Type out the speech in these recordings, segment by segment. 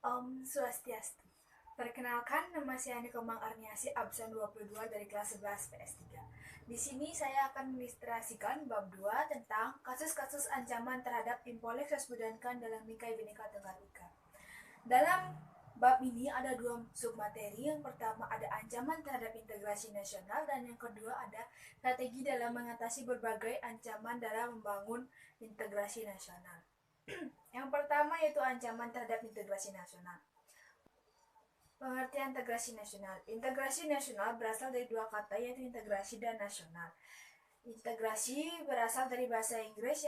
Om Swastiastu. Perkenalkan, nama saya Ani Komang Arniasi, absen 22 dari kelas 11 PS3. Di sini saya akan mengilustrasikan bab 2 tentang kasus-kasus ancaman terhadap Impolek Sasbudankan dalam Nikai Bhinneka Tunggal Ika. Dalam bab ini ada dua submateri. Yang pertama ada ancaman terhadap integrasi nasional, dan yang kedua ada strategi dalam mengatasi berbagai ancaman dalam membangun integrasi nasional. Yang pertama yaitu ancaman terhadap integrasi nasional. Pengertian integrasi nasional. Integrasi nasional berasal dari dua kata, yaitu integrasi dan nasional. Integrasi berasal dari bahasa Inggris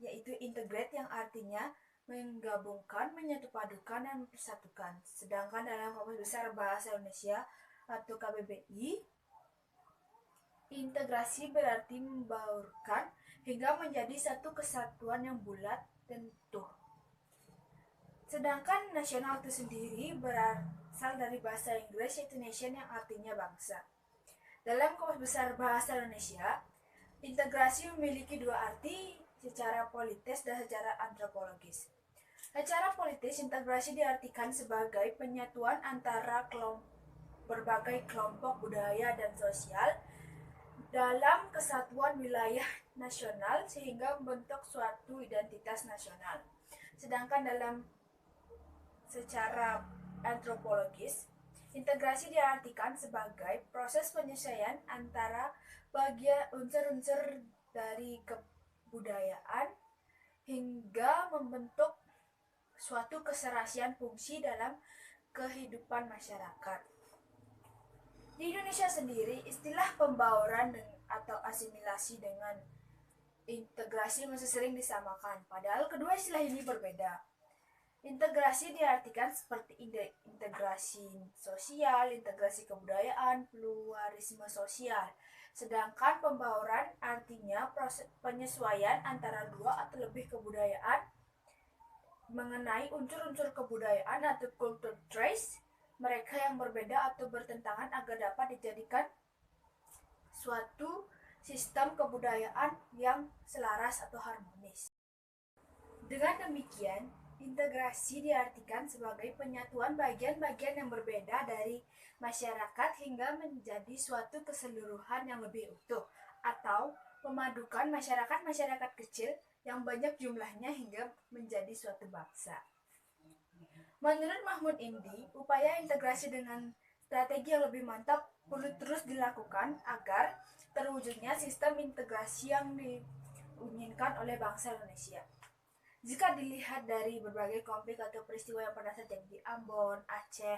yaitu integrate, yang artinya menggabungkan, menyatupadukan, dan mempersatukan. Sedangkan dalam Kamus Besar Bahasa Indonesia atau KBBI, integrasi berarti membaurkan hingga menjadi satu kesatuan yang bulat dan utuh. Sedangkan nasional itu sendiri berasal dari bahasa Inggris yaitu nation, yang artinya bangsa. Dalam Kamus Besar Bahasa Indonesia, integrasi memiliki dua arti, secara politis dan secara antropologis. Secara politis, integrasi diartikan sebagai penyatuan antara berbagai kelompok budaya dan sosial dalam kesatuan wilayah nasional sehingga membentuk suatu identitas nasional. Sedangkan dalam secara antropologis, integrasi diartikan sebagai proses penyesuaian antara bagian unsur-unsur dari kebudayaan hingga membentuk suatu keserasian fungsi dalam kehidupan masyarakat. Di Indonesia sendiri, istilah pembauran atau asimilasi dengan integrasi masih sering disamakan, padahal kedua istilah ini berbeda. Integrasi diartikan seperti integrasi sosial, integrasi kebudayaan, pluralisme sosial. Sedangkan pembauran artinya proses penyesuaian antara dua atau lebih kebudayaan mengenai unsur-unsur kebudayaan atau culture trace mereka yang berbeda atau bertentangan agar dapat dijadikan suatu sistem kebudayaan yang selaras atau harmonis. Dengan demikian, integrasi diartikan sebagai penyatuan bagian-bagian yang berbeda dari masyarakat hingga menjadi suatu keseluruhan yang lebih utuh, atau memadukan masyarakat-masyarakat kecil yang banyak jumlahnya hingga menjadi suatu bangsa. Menurut Mahmud Indi, upaya integrasi dengan strategi yang lebih mantap perlu terus dilakukan agar terwujudnya sistem integrasi yang diinginkan oleh bangsa Indonesia. Jika dilihat dari berbagai konflik atau peristiwa yang pernah terjadi di Ambon, Aceh,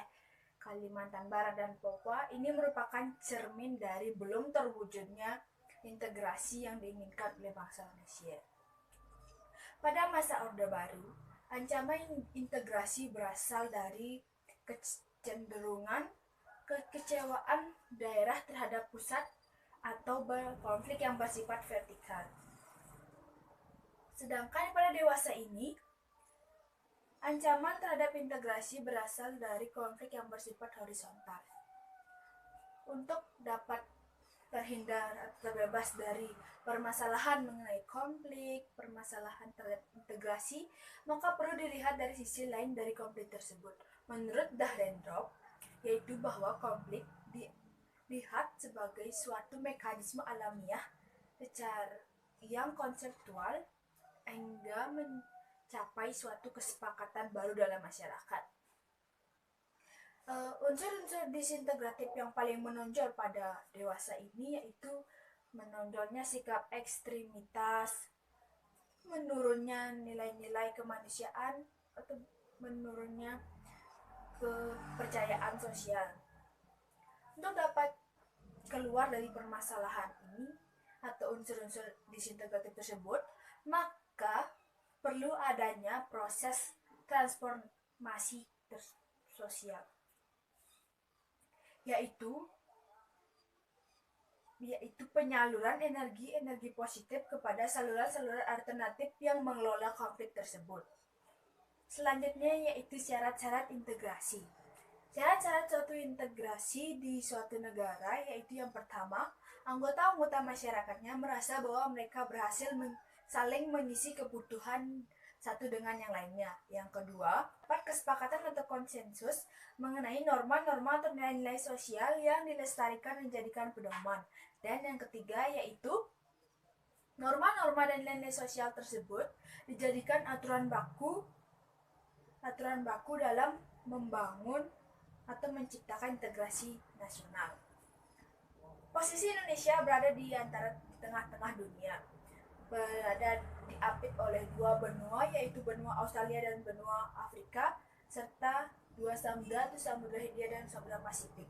Kalimantan Barat, dan Papua, ini merupakan cermin dari belum terwujudnya integrasi yang diinginkan oleh bangsa Indonesia. Pada masa Orde Baru, ancaman integrasi berasal dari kecenderungan kekecewaan daerah terhadap pusat atau konflik yang bersifat vertikal. Sedangkan pada dewasa ini, ancaman terhadap integrasi berasal dari konflik yang bersifat horizontal. Untuk dapat terhindar atau terbebas dari permasalahan mengenai konflik, permasalahan terhadap integrasi, maka perlu dilihat dari sisi lain dari konflik tersebut. Menurut Dahrendorf, yaitu bahwa konflik dilihat sebagai suatu mekanisme alamiah secara yang konseptual hingga mencapai suatu kesepakatan baru dalam masyarakat. Unsur-unsur disintegratif yang paling menonjol pada dewasa ini yaitu menonjolnya sikap ekstremitas, menurunnya nilai-nilai kemanusiaan, atau menurunnya kepercayaan sosial. Untuk dapat keluar dari permasalahan ini atau unsur-unsur disintegratif tersebut, maka perlu adanya proses transformasi sosial, yaitu penyaluran energi positif kepada saluran-saluran alternatif yang mengelola konflik tersebut. Selanjutnya yaitu syarat-syarat integrasi. Syarat-syarat suatu integrasi di suatu negara yaitu yang pertama, anggota-anggota masyarakatnya merasa bahwa mereka berhasil saling mengisi kebutuhan satu dengan yang lainnya. Yang kedua, dapat kesepakatan atau konsensus mengenai norma-norma atau nilai-nilai sosial yang dilestarikan dan dijadikan pedoman. Dan yang ketiga yaitu norma-norma dan nilai-nilai sosial tersebut dijadikan aturan baku dalam membangun atau menciptakan integrasi nasional. Posisi Indonesia berada di tengah-tengah dunia, berada diapit oleh dua benua, yaitu benua Australia dan benua Afrika, serta dua samudra, yaitu Samudra Hindia dan Samudra Pasifik.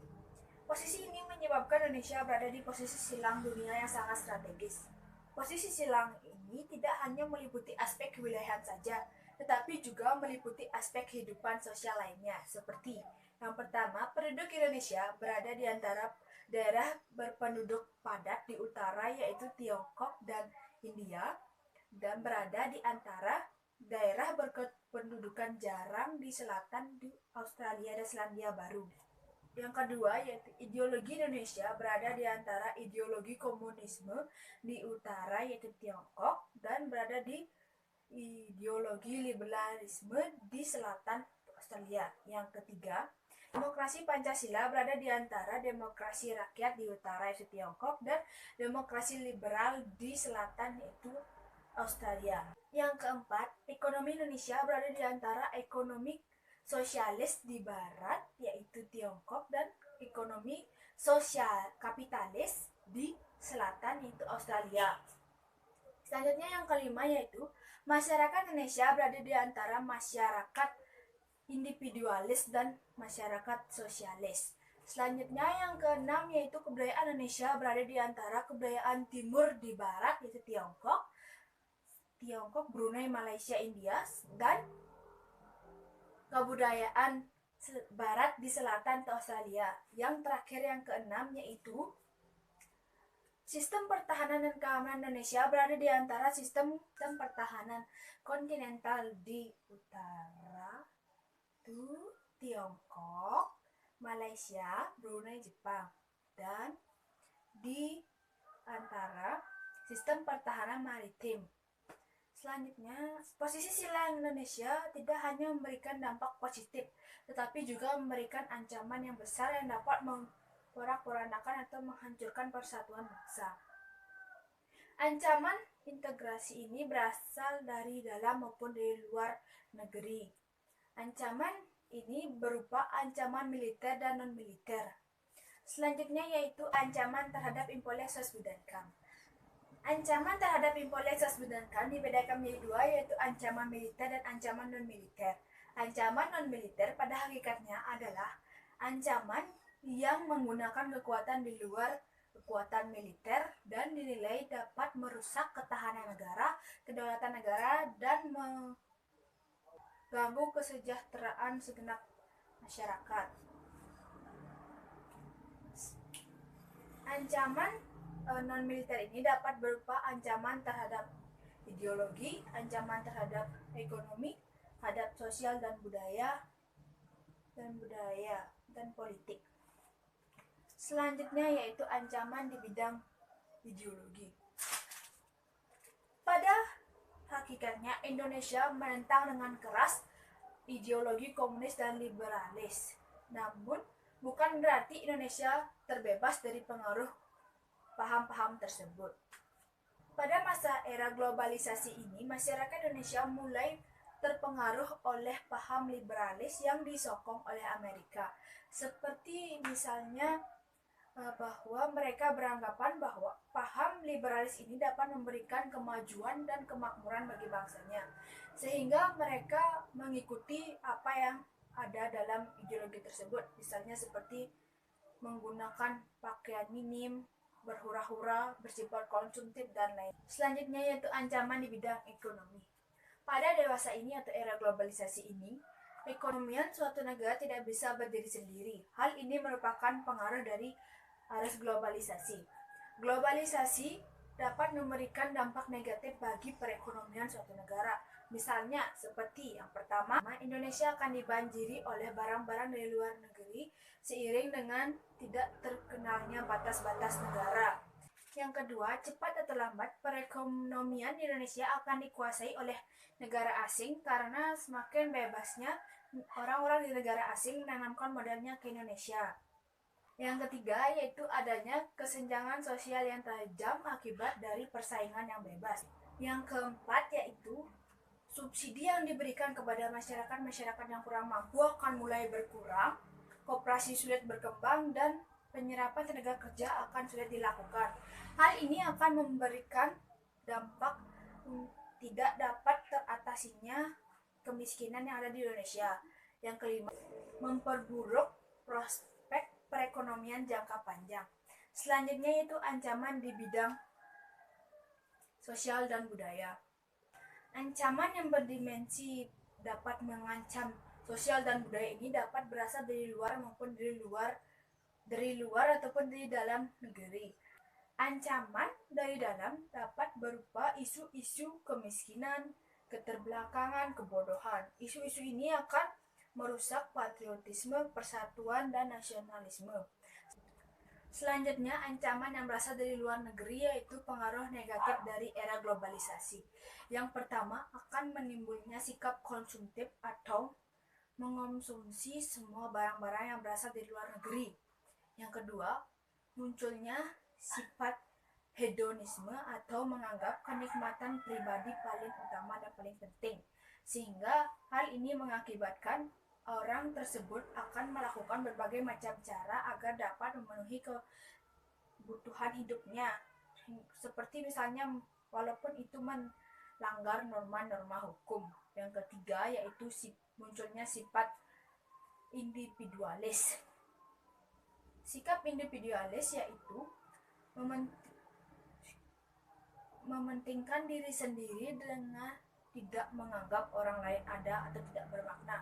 Posisi ini menyebabkan Indonesia berada di posisi silang dunia yang sangat strategis. Posisi silang ini tidak hanya meliputi aspek kewilayahan saja, tetapi juga meliputi aspek kehidupan sosial lainnya, seperti yang pertama, penduduk Indonesia berada di antara daerah berpenduduk padat di utara, yaitu Tiongkok dan India, dan berada di antara daerah berkependudukan jarang di selatan di Australia dan Selandia Baru. Yang kedua, yaitu ideologi Indonesia berada di antara ideologi komunisme di utara, yaitu Tiongkok, dan berada di ideologi liberalisme di selatan Australia. Yang ketiga, demokrasi Pancasila berada di antara demokrasi rakyat di utara, yaitu Tiongkok, dan demokrasi liberal di selatan, yaitu Australia. Yang keempat, ekonomi Indonesia berada di antara ekonomi sosialis di barat, yaitu Tiongkok, dan ekonomi sosial kapitalis di selatan, yaitu Australia. Selanjutnya yang kelima, yaitu masyarakat Indonesia berada di antara masyarakat individualis dan masyarakat sosialis. Selanjutnya yang keenam, yaitu kebudayaan Indonesia berada di antara kebudayaan timur di barat, yaitu Tiongkok, Brunei, Malaysia, India, dan kebudayaan barat di selatan Australia. Yang terakhir yang keenam, yaitu sistem pertahanan dan keamanan Indonesia berada di antara sistem pertahanan kontinental di utara, itu Tiongkok, Malaysia, Brunei, Jepang, dan di antara sistem pertahanan maritim. Selanjutnya, posisi silang Indonesia tidak hanya memberikan dampak positif, tetapi juga memberikan ancaman yang besar yang dapat memporak-porandakan atau menghancurkan persatuan bangsa. Ancaman integrasi ini berasal dari dalam maupun dari luar negeri. Ancaman ini berupa ancaman militer dan non-militer. Selanjutnya yaitu ancaman terhadap impor ekspor dan kam. Ancaman terhadap impor ekspor dan kam dibedakan menjadi dua, yaitu ancaman militer dan ancaman non-militer. Ancaman non-militer pada hakikatnya adalah ancaman yang menggunakan kekuatan di luar kekuatan militer dan dinilai dapat merusak ketahanan negara, kedaulatan negara, dan mengganggu kesejahteraan segenap masyarakat. Ancaman non-militer ini dapat berupa ancaman terhadap ideologi, ancaman terhadap ekonomi, terhadap sosial dan budaya dan politik. Selanjutnya yaitu ancaman di bidang ideologi. Pada hakikatnya Indonesia menentang dengan keras ideologi komunis dan liberalis. Namun bukan berarti Indonesia terbebas dari pengaruh paham-paham tersebut. Pada masa era globalisasi ini, masyarakat Indonesia mulai terpengaruh oleh paham liberalis yang disokong oleh Amerika. Seperti misalnya bahwa mereka beranggapan bahwa paham liberalis ini dapat memberikan kemajuan dan kemakmuran bagi bangsanya. Sehingga mereka mengikuti apa yang ada dalam ideologi tersebut. Misalnya seperti menggunakan pakaian minim, berhura-hura, bersifat konsumtif, dan lain. Selanjutnya yaitu ancaman di bidang ekonomi. Pada dewasa ini atau era globalisasi ini, ekonomian suatu negara tidak bisa berdiri sendiri. Hal ini merupakan pengaruh dari arus globalisasi. Globalisasi dapat memberikan dampak negatif bagi perekonomian suatu negara. Misalnya seperti yang pertama, Indonesia akan dibanjiri oleh barang-barang dari luar negeri seiring dengan tidak terkenalnya batas-batas negara. Yang kedua, cepat atau lambat perekonomian Indonesia akan dikuasai oleh negara asing karena semakin bebasnya orang-orang di negara asing menanamkan modalnya ke Indonesia. Yang ketiga yaitu adanya kesenjangan sosial yang tajam akibat dari persaingan yang bebas. Yang keempat yaitu subsidi yang diberikan kepada masyarakat yang kurang mampu akan mulai berkurang, koperasi sulit berkembang, dan penyerapan tenaga kerja akan sulit dilakukan. Hal ini akan memberikan dampak tidak dapat teratasinya kemiskinan yang ada di Indonesia. Yang kelima, memperburuk prospek perekonomian jangka panjang. Selanjutnya yaitu ancaman di bidang sosial dan budaya. Ancaman yang berdimensi dapat mengancam sosial dan budaya ini dapat berasal dari luar maupun dari luar ataupun dari dalam negeri. Ancaman dari dalam dapat berupa isu-isu kemiskinan, keterbelakangan, kebodohan. Isu-isu ini akan merusak patriotisme, persatuan, dan nasionalisme. Selanjutnya, ancaman yang berasal dari luar negeri yaitu pengaruh negatif dari era globalisasi. Yang pertama, akan menimbulnya sikap konsumtif atau mengonsumsi semua barang-barang yang berasal dari luar negeri. Yang kedua, munculnya sifat hedonisme atau menganggap kenikmatan pribadi paling utama dan paling penting. Sehingga hal ini mengakibatkan orang tersebut akan melakukan berbagai macam cara agar dapat memenuhi kebutuhan hidupnya. Seperti misalnya walaupun itu melanggar norma-norma hukum. Yang ketiga yaitu munculnya sifat individualis. Sikap individualis yaitu mementingkan diri sendiri dengan tidak menganggap orang lain ada atau tidak bermakna.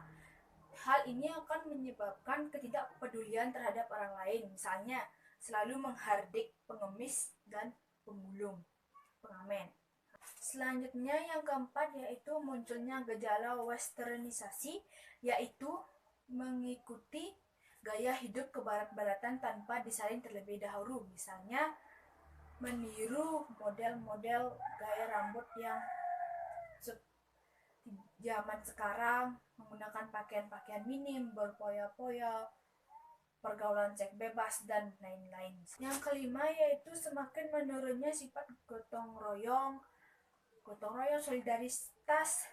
Hal ini akan menyebabkan ketidakpedulian terhadap orang lain, misalnya selalu menghardik pengemis dan pengamen. Selanjutnya yang keempat yaitu munculnya gejala westernisasi, yaitu mengikuti gaya hidup kebarat-baratan tanpa disaring terlebih dahulu, misalnya meniru model-model gaya rambut yang zaman sekarang, menggunakan pakaian-pakaian minim, berpoya-poya, pergaulan seks bebas, dan lain-lain. Yang kelima yaitu semakin menurunnya sifat gotong royong, solidaritas,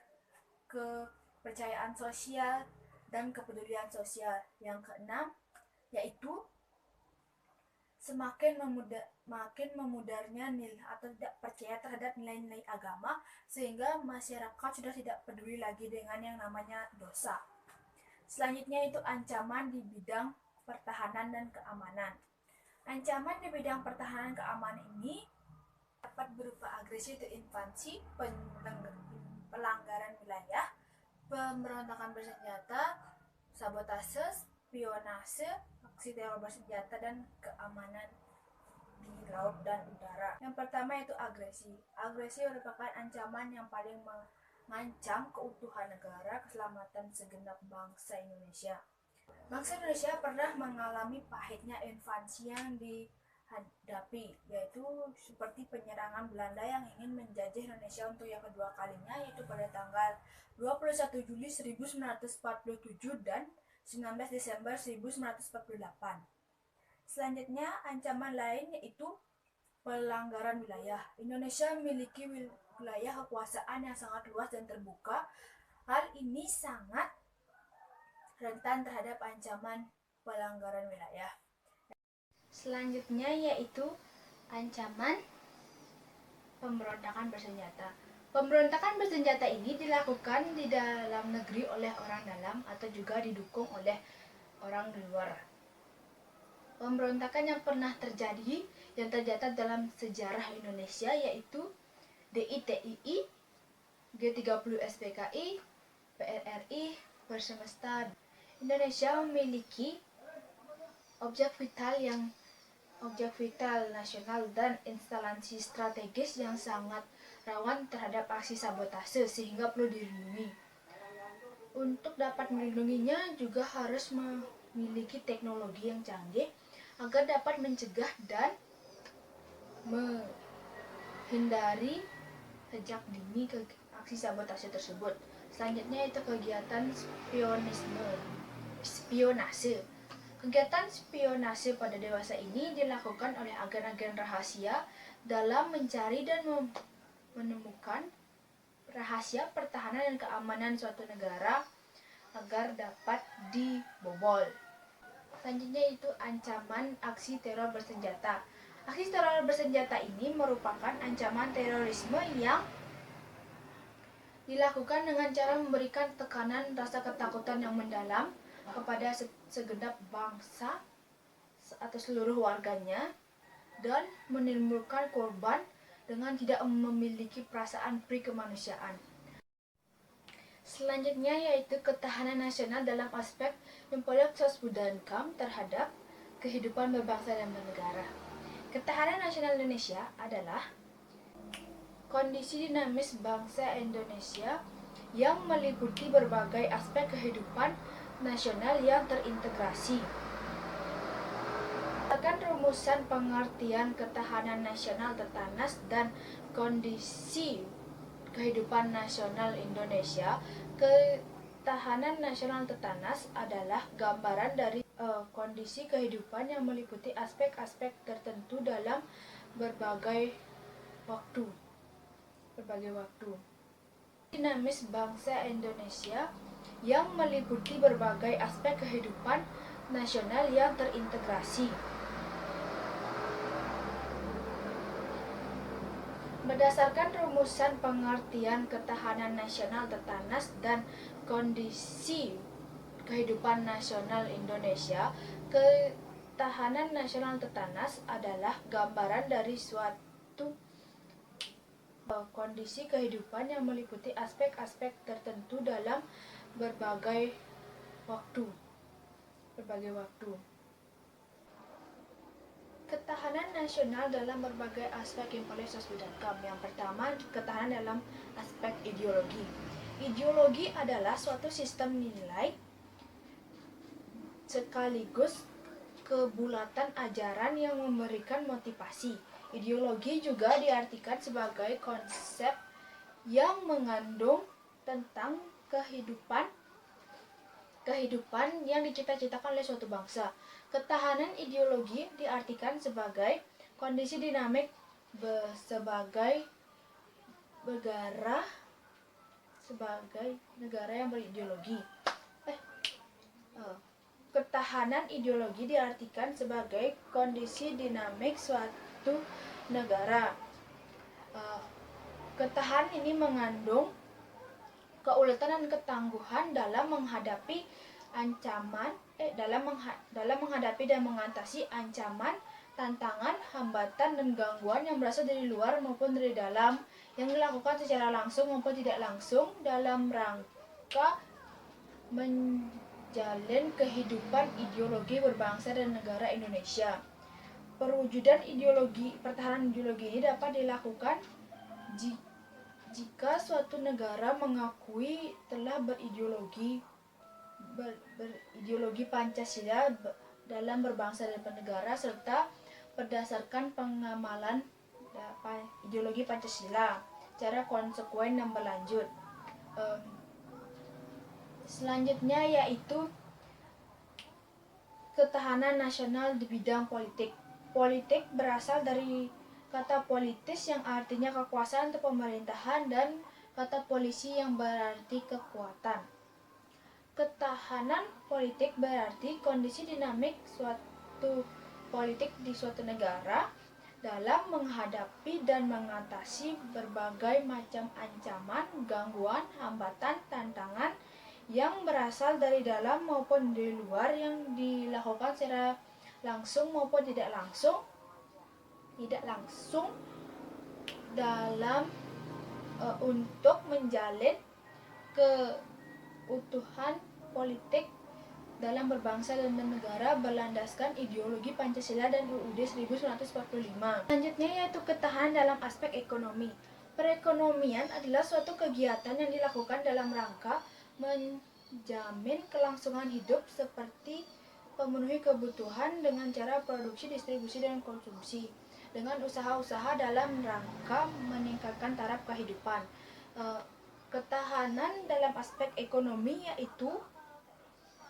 kepercayaan sosial, dan kepedulian sosial. Yang keenam yaitu semakin memudarnya nilai atau tidak percaya terhadap nilai-nilai agama, sehingga masyarakat sudah tidak peduli lagi dengan yang namanya dosa. Selanjutnya itu ancaman di bidang pertahanan dan keamanan. Ancaman di bidang pertahanan dan keamanan ini dapat berupa agresi atau invasi, pelanggaran wilayah, pemberontakan bersenjata, sabotase, spionase, aksi teror bersenjata, dan keamanan di laut dan udara. Yang pertama yaitu agresi. Agresi merupakan ancaman yang paling mengancam keutuhan negara, keselamatan segenap bangsa Indonesia. Bangsa Indonesia pernah mengalami pahitnya invasi yang dihadapi, yaitu seperti penyerangan Belanda yang ingin menjajah Indonesia untuk yang kedua kalinya, yaitu pada tanggal 21 Juli 1947 dan 19 Desember 1948. Selanjutnya, ancaman lain yaitu pelanggaran wilayah. Indonesia memiliki wilayah kekuasaan yang sangat luas dan terbuka. Hal ini sangat rentan terhadap ancaman pelanggaran wilayah. Selanjutnya yaitu ancaman pemberontakan bersenjata. Pemberontakan bersenjata ini dilakukan di dalam negeri oleh orang dalam atau juga didukung oleh orang di luar. Pemberontakan yang pernah terjadi yang tercatat dalam sejarah Indonesia yaitu DITII, G30 SPKI, PRRI, Persemesta. Indonesia memiliki objek vital nasional dan instalasi strategis yang sangat rawan terhadap aksi sabotase, sehingga perlu dilindungi. Untuk dapat melindunginya juga harus memiliki teknologi yang canggih agar dapat mencegah dan menghindari sejak dini ke aksi sabotase tersebut. Selanjutnya itu kegiatan spionase. Kegiatan spionase pada dewasa ini dilakukan oleh agen-agen rahasia dalam mencari dan menemukan rahasia pertahanan dan keamanan suatu negara agar dapat dibobol. Selanjutnya itu ancaman aksi teror bersenjata. Aksi teror bersenjata ini merupakan ancaman terorisme yang dilakukan dengan cara memberikan tekanan rasa ketakutan yang mendalam kepada segenap bangsa atau seluruh warganya dan menimbulkan korban dengan tidak memiliki perasaan kemanusiaan. Selanjutnya yaitu ketahanan nasional dalam aspek Impolek Budankam terhadap kehidupan berbangsa dan bernegara. Ketahanan nasional Indonesia adalah kondisi dinamis bangsa Indonesia yang meliputi berbagai aspek kehidupan nasional yang terintegrasi. Berdasarkan rumusan pengertian ketahanan nasional tertanas dan kondisi kehidupan nasional Indonesia, ketahanan nasional tertanas adalah gambaran dari kondisi kehidupan yang meliputi aspek-aspek tertentu dalam berbagai waktu. Dinamis bangsa Indonesia yang meliputi berbagai aspek kehidupan nasional yang terintegrasi. Berdasarkan rumusan pengertian ketahanan nasional tertanas dan kondisi kehidupan nasional Indonesia, ketahanan nasional tertanas adalah gambaran dari suatu kondisi kehidupan yang meliputi aspek-aspek tertentu dalam berbagai waktu. Ketahanan nasional dalam berbagai aspek Impolek Budankam. Yang pertama, ketahanan dalam aspek ideologi. Ideologi adalah suatu sistem nilai sekaligus kebulatan ajaran yang memberikan motivasi. Ideologi juga diartikan sebagai konsep yang mengandung tentang kehidupan yang dicita-citakan oleh suatu bangsa. Ketahanan ideologi diartikan sebagai kondisi dinamik sebagai negara yang berideologi. Ketahanan ideologi diartikan sebagai kondisi dinamik suatu negara. Ketahanan ini mengandung keuletan dan ketangguhan dalam menghadapi menghadapi dan mengatasi ancaman, tantangan, hambatan, dan gangguan yang berasal dari luar maupun dari dalam, yang dilakukan secara langsung maupun tidak langsung dalam rangka menjalin kehidupan ideologi berbangsa dan negara Indonesia. Perwujudan pertahanan ideologi ini dapat dilakukan jika suatu negara mengakui telah berideologi Pancasila dalam berbangsa dan bernegara serta berdasarkan pengamalan ideologi Pancasila secara konsekuen dan berlanjut. Selanjutnya yaitu ketahanan nasional di bidang politik. Politik berasal dari kata politis yang artinya kekuasaan atau pemerintahan dan kata polisi yang berarti kekuatan. Ketahanan politik berarti kondisi dinamik suatu politik di suatu negara dalam menghadapi dan mengatasi berbagai macam ancaman, gangguan, hambatan, tantangan yang berasal dari dalam maupun dari luar yang dilakukan secara langsung maupun tidak langsung dalam untuk menjalin keutuhan politik dalam berbangsa dan bernegara berlandaskan ideologi Pancasila dan UUD 1945. Selanjutnya yaitu ketahanan dalam aspek ekonomi. Perekonomian adalah suatu kegiatan yang dilakukan dalam rangka menjamin kelangsungan hidup seperti memenuhi kebutuhan dengan cara produksi, distribusi, dan konsumsi dengan usaha-usaha dalam rangka meningkatkan taraf kehidupan. Ketahanan dalam aspek ekonomi yaitu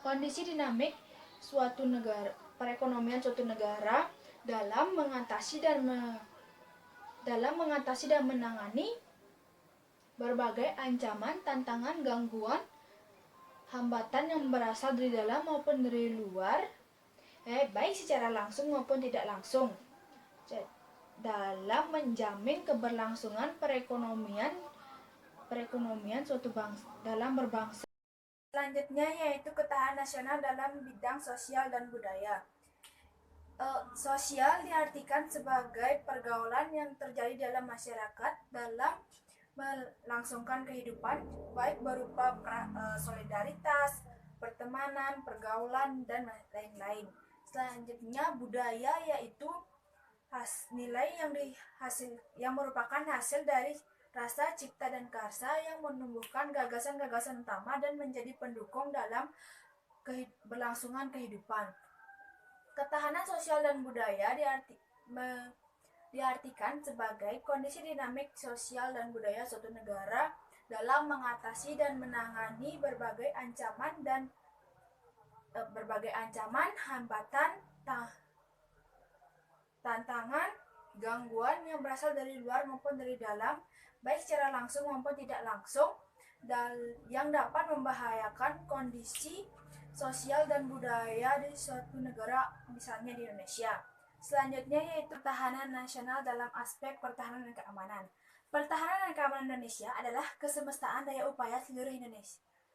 kondisi dinamik suatu negara, perekonomian suatu negara dalam mengatasi dan menangani berbagai ancaman, tantangan, gangguan, hambatan yang berasal dari dalam maupun dari luar, baik secara langsung maupun tidak langsung, dalam menjamin keberlangsungan perekonomian suatu bangsa dalam berbangsa. Selanjutnya yaitu ketahanan nasional dalam bidang sosial dan budaya. Sosial diartikan sebagai pergaulan yang terjadi dalam masyarakat dalam melangsungkan kehidupan, baik berupa solidaritas, pertemanan, pergaulan, dan lain-lain. Selanjutnya budaya yaitu nilai yang merupakan hasil dari rasa cipta dan karsa yang menumbuhkan gagasan-gagasan utama dan menjadi pendukung dalam berlangsungan kehidupan. Ketahanan sosial dan budaya diartikan sebagai kondisi dinamik sosial dan budaya suatu negara dalam mengatasi dan menangani berbagai ancaman, hambatan, tantangan, gangguan yang berasal dari luar maupun dari dalam, baik secara langsung maupun tidak langsung, yang dapat membahayakan kondisi sosial dan budaya di suatu negara, misalnya di Indonesia. Selanjutnya yaitu pertahanan nasional dalam aspek pertahanan dan keamanan. Pertahanan dan keamanan Indonesia adalah kesemestaan daya upaya seluruh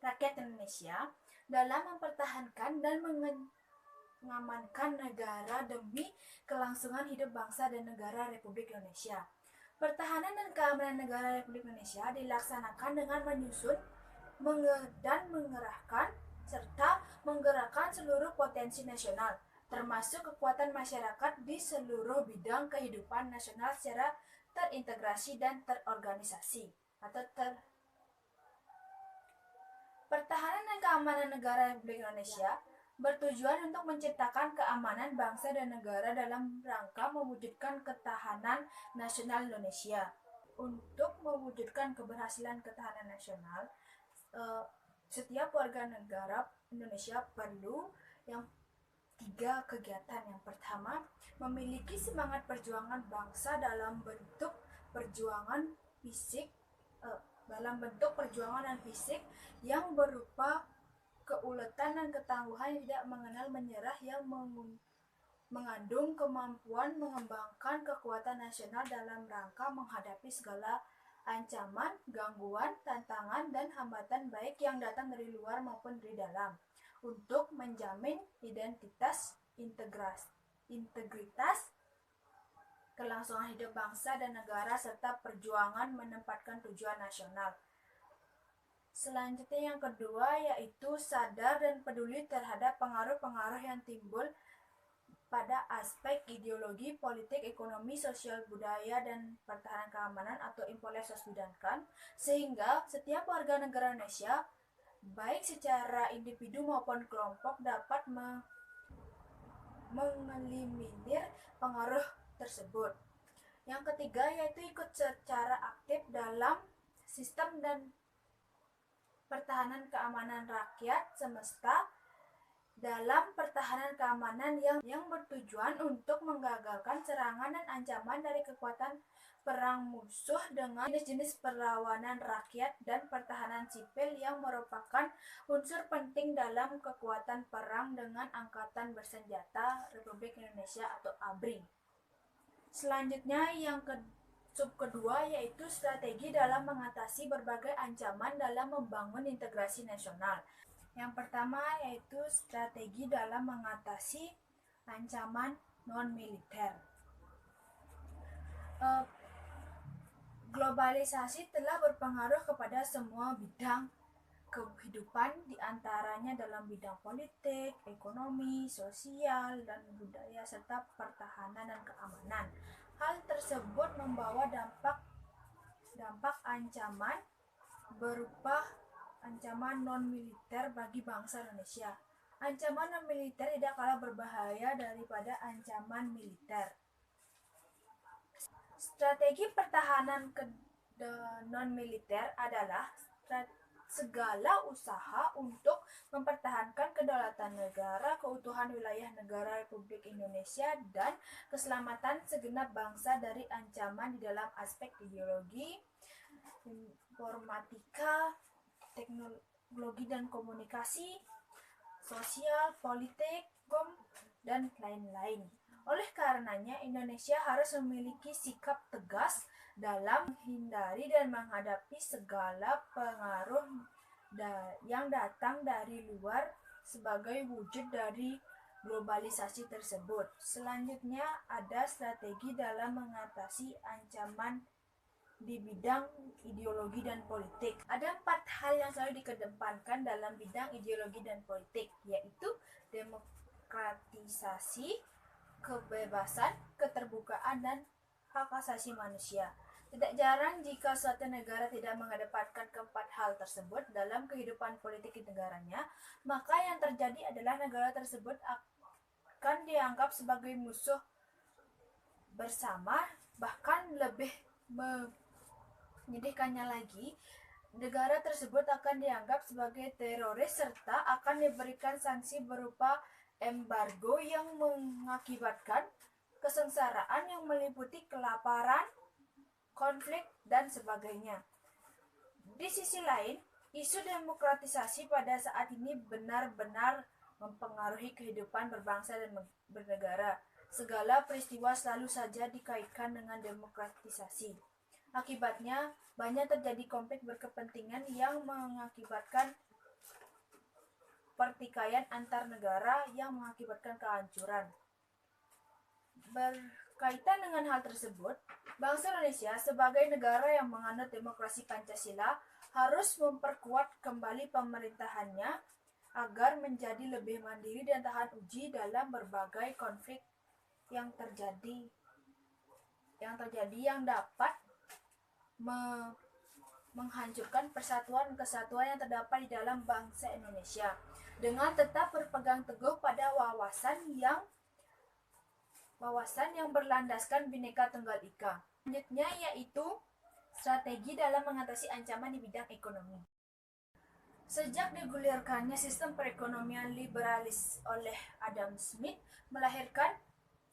rakyat Indonesia dalam mempertahankan dan mengamankan negara demi kelangsungan hidup bangsa dan negara Republik Indonesia. Pertahanan dan keamanan negara Republik Indonesia dilaksanakan dengan menyusun dan mengerahkan serta menggerakkan seluruh potensi nasional, termasuk kekuatan masyarakat di seluruh bidang kehidupan nasional secara terintegrasi dan terorganisasi. Pertahanan dan keamanan negara Republik Indonesia bertujuan untuk menciptakan keamanan bangsa dan negara dalam rangka mewujudkan ketahanan nasional Indonesia. Untuk mewujudkan keberhasilan ketahanan nasional, setiap warga negara Indonesia perlu yang 3 kegiatan. Yang pertama, memiliki semangat perjuangan bangsa dalam bentuk perjuangan dan fisik yang berupa keuletan dan ketangguhan yang tidak mengenal menyerah, yang mengandung kemampuan mengembangkan kekuatan nasional dalam rangka menghadapi segala ancaman, gangguan, tantangan, dan hambatan baik yang datang dari luar maupun dari dalam, untuk menjamin integritas, kelangsungan hidup bangsa dan negara, serta perjuangan menempatkan tujuan nasional. Selanjutnya yang kedua yaitu sadar dan peduli terhadap pengaruh-pengaruh yang timbul pada aspek ideologi, politik, ekonomi, sosial, budaya, dan pertahanan keamanan atau impoleh sosbidankan, sehingga setiap warga negara Indonesia, baik secara individu maupun kelompok, dapat mengeliminir pengaruh tersebut. Yang ketiga yaitu ikut secara aktif dalam sistem dan pertahanan keamanan rakyat semesta dalam pertahanan keamanan yang bertujuan untuk menggagalkan serangan dan ancaman dari kekuatan perang musuh dengan jenis-jenis perlawanan rakyat dan pertahanan sipil yang merupakan unsur penting dalam kekuatan perang dengan Angkatan Bersenjata Republik Indonesia atau ABRI. Selanjutnya yang kedua yaitu strategi dalam mengatasi berbagai ancaman dalam membangun integrasi nasional. Yang pertama yaitu strategi dalam mengatasi ancaman non-militer. Globalisasi telah berpengaruh kepada semua bidang kehidupan, diantaranya dalam bidang politik, ekonomi, sosial, dan budaya, serta pertahanan dan keamanan. Hal tersebut membawa dampak ancaman berupa ancaman non-militer bagi bangsa Indonesia. Ancaman non-militer tidak kalah berbahaya daripada ancaman militer. Strategi pertahanan non-militer adalah segala usaha untuk mempertahankan kedaulatan negara, keutuhan wilayah negara Republik Indonesia, dan keselamatan segenap bangsa dari ancaman di dalam aspek ideologi, informatika, teknologi dan komunikasi, sosial, politik, dan lain-lain. Oleh karenanya, Indonesia harus memiliki sikap tegas dalam menghindari dan menghadapi segala pengaruh yang datang dari luar sebagai wujud dari globalisasi tersebut. Selanjutnya, ada strategi dalam mengatasi ancaman di bidang ideologi dan politik. Ada 4 hal yang selalu dikedepankan dalam bidang ideologi dan politik, yaitu demokratisasi, kebebasan, keterbukaan, dan hak asasi manusia. Tidak jarang jika suatu negara tidak mengedepankan keempat hal tersebut dalam kehidupan politik di negaranya, maka yang terjadi adalah negara tersebut akan dianggap sebagai musuh bersama. Bahkan lebih menyedihkannya lagi, negara tersebut akan dianggap sebagai teroris serta akan diberikan sanksi berupa embargo yang mengakibatkan kesengsaraan yang meliputi kelaparan, konflik, dan sebagainya. Di sisi lain, isu demokratisasi pada saat ini benar-benar mempengaruhi kehidupan berbangsa dan bernegara. Segala peristiwa selalu saja dikaitkan dengan demokratisasi. Akibatnya, banyak terjadi konflik berkepentingan yang mengakibatkan pertikaian antar negara yang mengakibatkan kehancuran. Berkaitan dengan hal tersebut, bangsa Indonesia sebagai negara yang menganut demokrasi Pancasila harus memperkuat kembali pemerintahannya agar menjadi lebih mandiri dan tahan uji dalam berbagai konflik yang terjadi yang dapat menghancurkan persatuan kesatuan yang terdapat di dalam bangsa Indonesia, dengan tetap berpegang teguh pada wawasan yang berlandaskan Bhinneka Tunggal Ika. Selanjutnya yaitu strategi dalam mengatasi ancaman di bidang ekonomi. Sejak digulirkannya sistem perekonomian liberalis oleh Adam Smith, melahirkan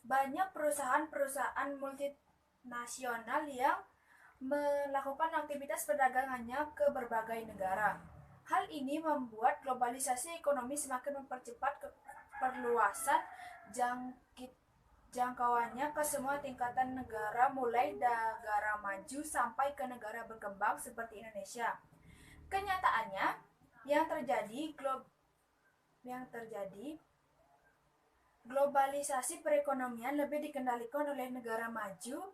banyak perusahaan-perusahaan multinasional yang melakukan aktivitas perdagangannya ke berbagai negara. Hal ini membuat globalisasi ekonomi semakin mempercepat perluasan jangkauannya ke semua tingkatan negara, mulai negara maju sampai ke negara berkembang seperti Indonesia. Kenyataannya, yang terjadi globalisasi perekonomian lebih dikendalikan oleh negara maju,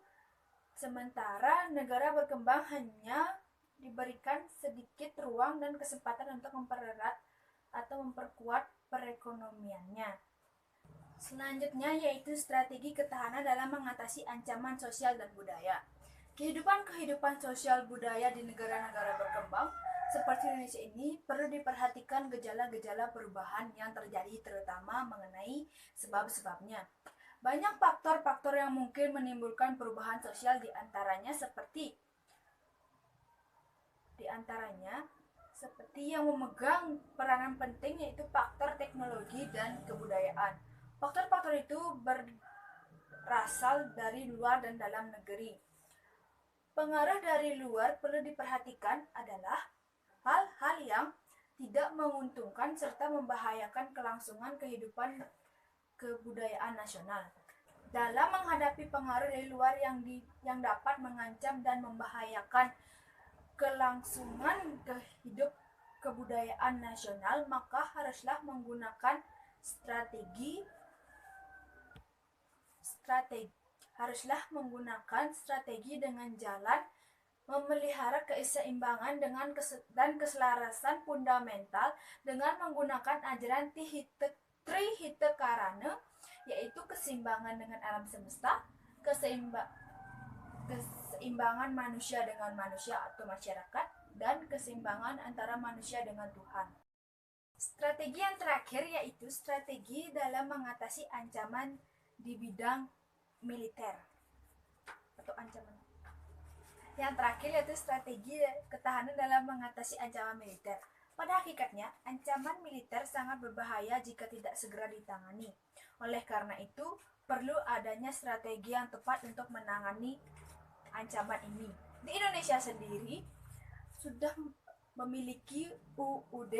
sementara negara berkembang hanya diberikan sedikit ruang dan kesempatan untuk mempererat atau memperkuat perekonomiannya. Selanjutnya yaitu strategi ketahanan dalam mengatasi ancaman sosial dan budaya. Kehidupan sosial budaya di negara-negara berkembang seperti Indonesia ini perlu diperhatikan gejala-gejala perubahan yang terjadi, terutama mengenai sebab-sebabnya. Banyak faktor-faktor yang mungkin menimbulkan perubahan sosial, di antaranya seperti yang memegang peranan penting yaitu faktor teknologi dan kebudayaan. Faktor-faktor itu berasal dari luar dan dalam negeri. Pengaruh dari luar perlu diperhatikan adalah hal-hal yang tidak menguntungkan serta membahayakan kelangsungan kehidupan kebudayaan nasional. Dalam menghadapi pengaruh dari luar yang dapat mengancam dan membahayakan kelangsungan kebudayaan nasional, maka haruslah menggunakan strategi dengan jalan memelihara keseimbangan dan keselarasan fundamental dengan menggunakan ajaran Trihitekarana, yaitu keseimbangan dengan alam semesta, keseimbangan manusia dengan manusia atau masyarakat, dan keseimbangan antara manusia dengan Tuhan. Strategi yang terakhir yaitu strategi dalam mengatasi ancaman di bidang militer atau ancaman. Yang terakhir yaitu strategi ketahanan dalam mengatasi ancaman militer. Pada hakikatnya, ancaman militer sangat berbahaya jika tidak segera ditangani. Oleh karena itu, perlu adanya strategi yang tepat untuk menangani ancaman ini. Di Indonesia sendiri sudah memiliki UUD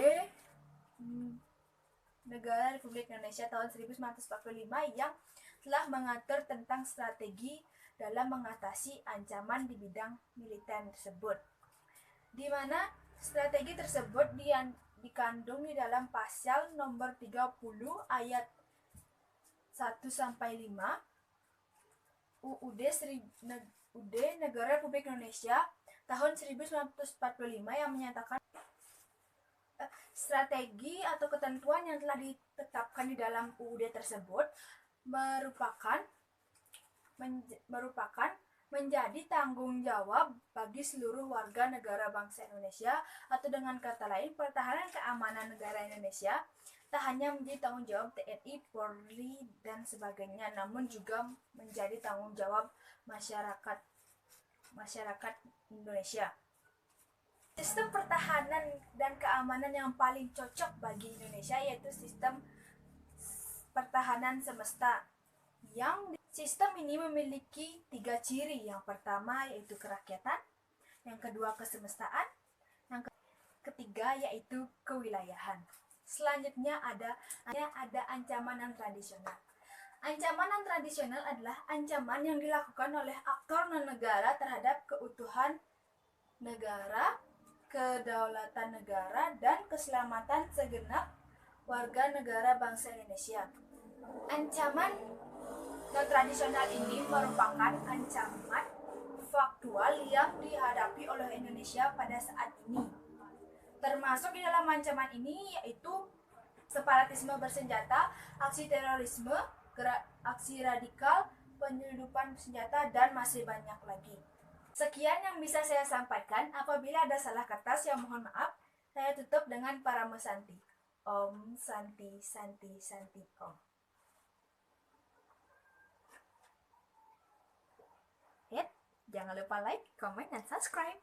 Negara Republik Indonesia tahun 1945 yang telah mengatur tentang strategi dalam mengatasi ancaman di bidang militer tersebut, di mana strategi tersebut dikandung di dalam pasal nomor 30 ayat 1 sampai 5 UUD Negara Republik Indonesia tahun 1945 yang menyatakan strategi atau ketentuan yang telah ditetapkan di dalam UUD tersebut merupakan menjadi tanggung jawab bagi seluruh warga negara bangsa Indonesia, atau dengan kata lain, pertahanan keamanan negara Indonesia tak hanya menjadi tanggung jawab TNI, Polri, dan sebagainya, namun juga menjadi tanggung jawab masyarakat Indonesia. Sistem pertahanan dan keamanan yang paling cocok bagi Indonesia yaitu sistem pertahanan semesta. Sistem ini memiliki 3 ciri. Yang pertama yaitu kerakyatan, yang kedua kesemestaan, yang ketiga yaitu kewilayahan. Selanjutnya ada ancaman non tradisional. Ancaman non tradisional adalah ancaman yang dilakukan oleh aktor non-negara terhadap keutuhan negara, kedaulatan negara, dan keselamatan segenap warga negara bangsa Indonesia. Ancaman non-tradisional ini merupakan ancaman faktual yang dihadapi oleh Indonesia pada saat ini. Termasuk di dalam ancaman ini yaitu separatisme bersenjata, aksi terorisme, aksi radikal, penyelundupan senjata, dan masih banyak lagi. Sekian yang bisa saya sampaikan. Apabila ada salah kata, saya mohon maaf. Saya tutup dengan Paramo Santi. Om Santi Santi Santi Om. Jangan lupa like, comment, dan subscribe.